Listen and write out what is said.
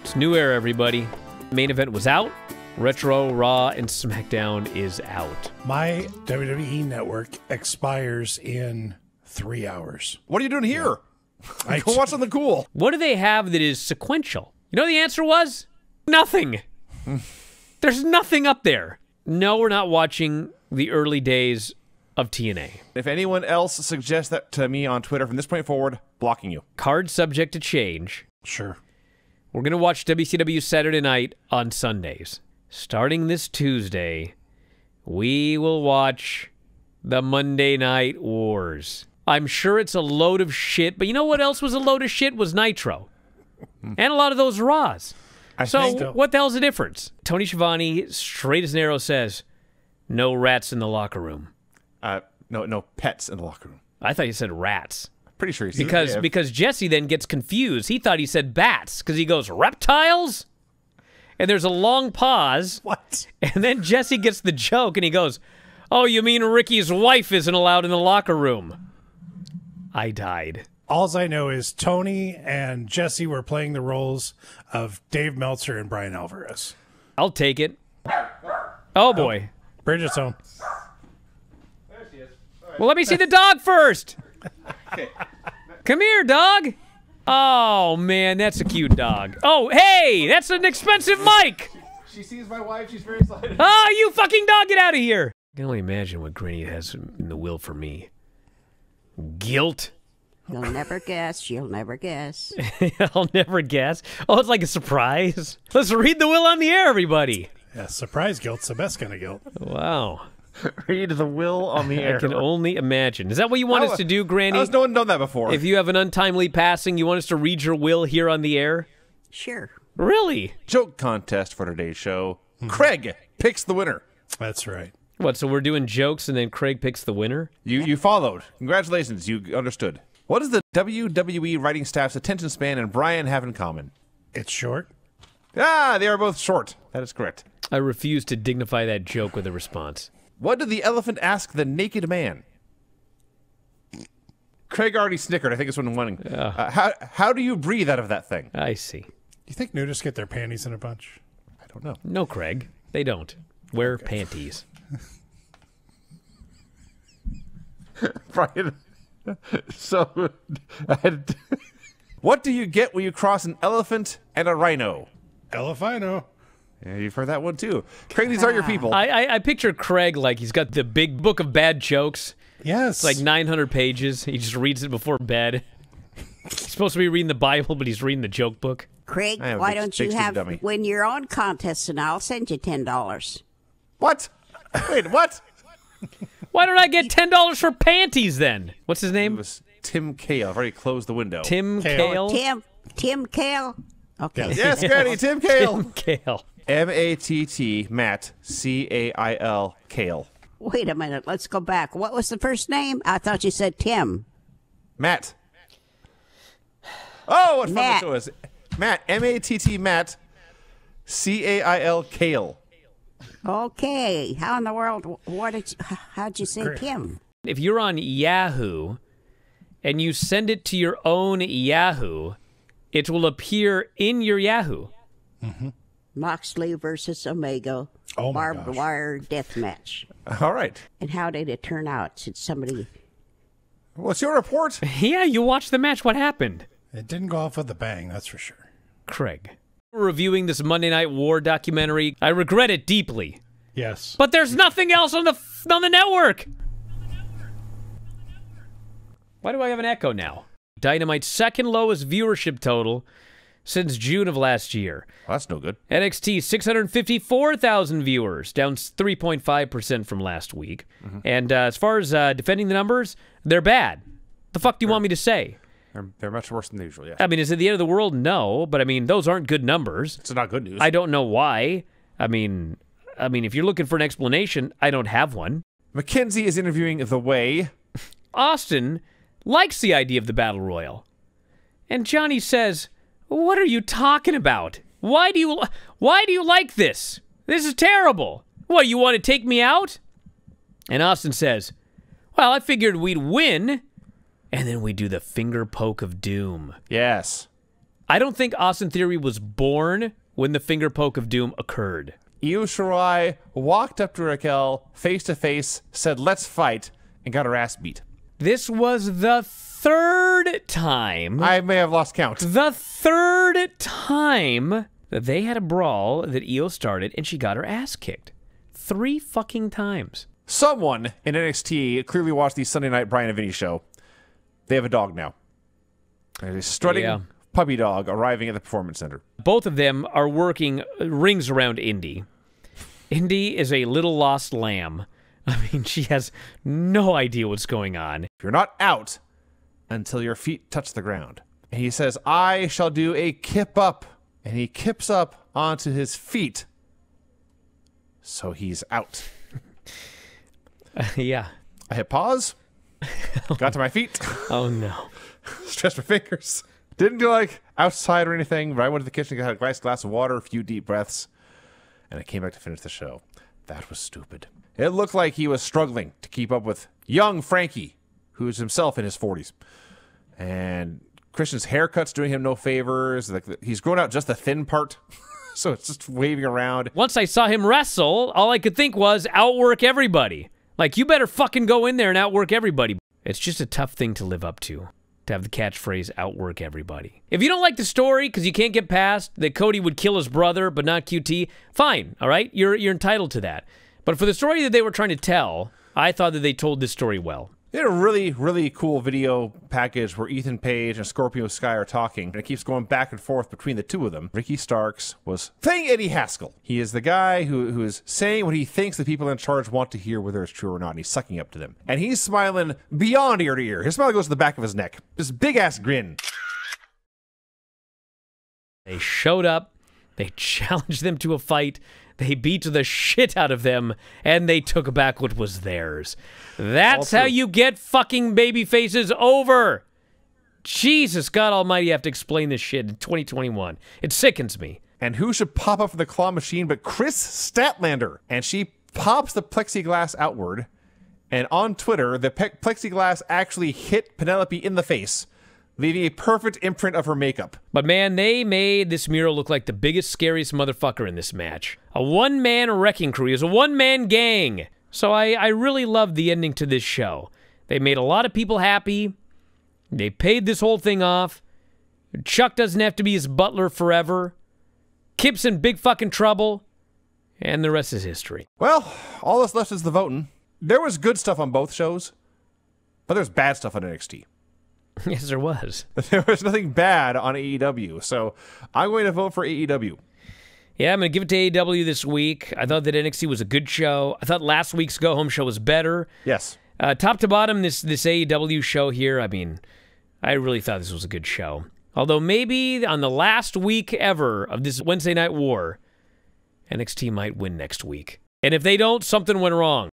It's New Era, everybody. Main event was out. Retro, Raw, and SmackDown is out. My WWE network expires in 3 hours. What are you doing here? Yeah. Go watch something cool. What do they have that is sequential? You know the answer was? Nothing. There's nothing up there. No, we're not watching the early days of TNA. If anyone else suggests that to me on Twitter from this point forward, blocking you. Card subject to change. Sure. We're going to watch WCW Saturday Night on Sundays. Starting this Tuesday, we will watch the Monday Night Wars. I'm sure it's a load of shit, but you know what else was a load of shit? Was Nitro. And a lot of those Raws. So what the hell's the difference? Tony Schiavone, straight as an arrow, says, no rats in the locker room. No pets in the locker room. I thought you said rats. Pretty sure he said because Jesse then gets confused. He thought he said bats because he goes, reptiles? And there's a long pause. What? And then Jesse gets the joke and he goes, oh, you mean Ricky's wife isn't allowed in the locker room? I died. All I know is Tony and Jesse were playing the roles of Dave Meltzer and Brian Alvarez. I'll take it. Oh, boy. Bridget's home. There she is. Well, let me see the dog first. Okay. Come here, dog. Oh, man, that's a cute dog. Oh, hey, that's an expensive mic. She sees my wife. She's very excited. Oh, you fucking dog, get out of here. I can only imagine what Granny has in the will for me. Guilt. You'll never guess. You'll never guess. I'll never guess. Oh, it's like a surprise. Let's read the will on the air, everybody. Yeah, surprise guilt's the best kind of guilt. Wow. Read the will on the air. I can only imagine. Is that what you want us to do, Granny? How's no one done that before? If you have an untimely passing, you want us to read your will here on the air? Sure. Really? Joke contest for today's show. Craig picks the winner. That's right. What, so we're doing jokes and then Craig picks the winner? You followed. Congratulations. You understood. What does the WWE writing staff's attention span and Bryan have in common? It's short. Ah, they are both short. That is correct. I refuse to dignify that joke with a response. What did the elephant ask the naked man? Craig already snickered. I think it's one winning. How do you breathe out of that thing? I see. Do you think nudists get their panties in a bunch? I don't know. No, Craig. They don't. Wear panties. Brian, so what do you get when you cross an elephant and a rhino? Elefino. Yeah, you've heard that one too. Craig, these are your people. I picture Craig like he's got the big book of bad jokes. Yes. It's like 900 pages. He just reads it before bed. He's supposed to be reading the Bible, but he's reading the joke book. Craig, I am a why big- don't big you stupid have dummy. win your own contest and I'll send you $10. What? Wait, what? Why don't I get $10 for panties then? What's his It name? was Tim Kale. I've already closed the window. Tim Kale. Kale? Tim Kale? Okay. Yes, Granny, Tim Kale. Tim Kale. M-A-T-T, Matt, C-A-I-L, Kale. Wait a minute. Let's go back. What was the first name? I thought you said Tim. Matt. Oh, what fun Matt. the show is. Matt, M-A-T-T, Matt, C-A-I-L, Kale. Okay. How in the world? How'd you say Great. Tim? If you're on Yahoo and you send it to your own Yahoo, it will appear in your Yahoo. Moxley versus Omega. Oh, my Barbed gosh. Wire Deathmatch. All right. And how did it turn out? Did somebody... What's your report? Yeah, you watched the match. What happened? It didn't go off with a bang, that's for sure. Craig. We're reviewing this Monday Night War documentary. I regret it deeply. Yes. But there's nothing else on the network. Why do I have an echo now? Dynamite's second lowest viewership total since June of last year. Well, that's no good. NXT, 654,000 viewers, down 3.5% from last week. And as far as defending the numbers, they're bad. The fuck do you want me to say? They're much worse than usual, yeah. I mean, is it the end of the world? No, but I mean, those aren't good numbers. It's not good news. I don't know why. I mean, if you're looking for an explanation, I don't have one. Mackenzie is interviewing The Way. Austin likes the idea of the Battle Royal. And Johnny says, what are you talking about? Why do you like this? This is terrible. What, you want to take me out? And Austin says, well, I figured we'd win, and then we do the finger poke of doom. Yes. I don't think Austin Theory was born when the finger poke of doom occurred. Io Shirai walked up to Raquel face to face, said, "Let's fight," and got her ass beat. This was the third time. I may have lost count. The third time that they had a brawl that Io started and she got her ass kicked. 3 fucking times. Someone in NXT clearly watched the Sunday night Bryan Vinny Show. They have a dog now. There's a strutting puppy dog arriving at the Performance Center. Both of them are working rings around Indy. Indy is a little lost lamb. I mean, she has no idea what's going on. You're not out until your feet touch the ground. And he says, "I shall do a kip up." And he kips up onto his feet. So he's out. Yeah. I hit pause. Got to my feet. Oh, no. Stretched my fingers. Didn't do like outside or anything, but I went to the kitchen, got a nice glass of water, a few deep breaths, and I came back to finish the show. That was stupid. It looked like he was struggling to keep up with young Frankie, who's himself in his 40s. And Christian's haircut's doing him no favors. Like, he's grown out just the thin part, so it's just waving around. Once I saw him wrestle, all I could think was outwork everybody. Like, you better fucking go in there and outwork everybody. It's just a tough thing to live up to have the catchphrase outwork everybody. If you don't like the story because you can't get past that Cody would kill his brother but not QT, fine, all right? You're entitled to that. But for the story that they were trying to tell, I thought that they told this story well. They had a really, really cool video package where Ethan Page and Scorpio Sky are talking, and it keeps going back and forth between the two of them. Ricky Starks was saying Eddie Haskell. He is the guy who is saying what he thinks the people in charge want to hear, whether it's true or not, and he's sucking up to them. And he's smiling beyond ear to ear. His smile goes to the back of his neck. This big-ass grin. They showed up, they challenged them to a fight, they beat the shit out of them, and they took back what was theirs. That's how you get fucking baby faces over. Jesus, God Almighty, you have to explain this shit in 2021. It sickens me. And who should pop up from the claw machine but Chris Statlander? And she pops the plexiglass outward, and on Twitter, the plexiglass actually hit Penelope in the face, leaving a perfect imprint of her makeup. But man, they made this mural look like the biggest, scariest motherfucker in this match. A one-man wrecking crew. It was a one-man gang. So I really loved the ending to this show. They made a lot of people happy. They paid this whole thing off. Chuck doesn't have to be his butler forever. Kip's in big fucking trouble. And the rest is history. Well, all that's left is the voting. There was good stuff on both shows, but there's bad stuff on NXT. Yes, there was. There was nothing bad on AEW, so I'm going to vote for AEW. Yeah, I'm going to give it to AEW this week. I thought that NXT was a good show. I thought last week's go-home show was better. Yes. Top to bottom, this AEW show here, I mean, I really thought this was a good show. Although maybe on the last week ever of this Wednesday Night War, NXT might win next week. And if they don't, something went wrong.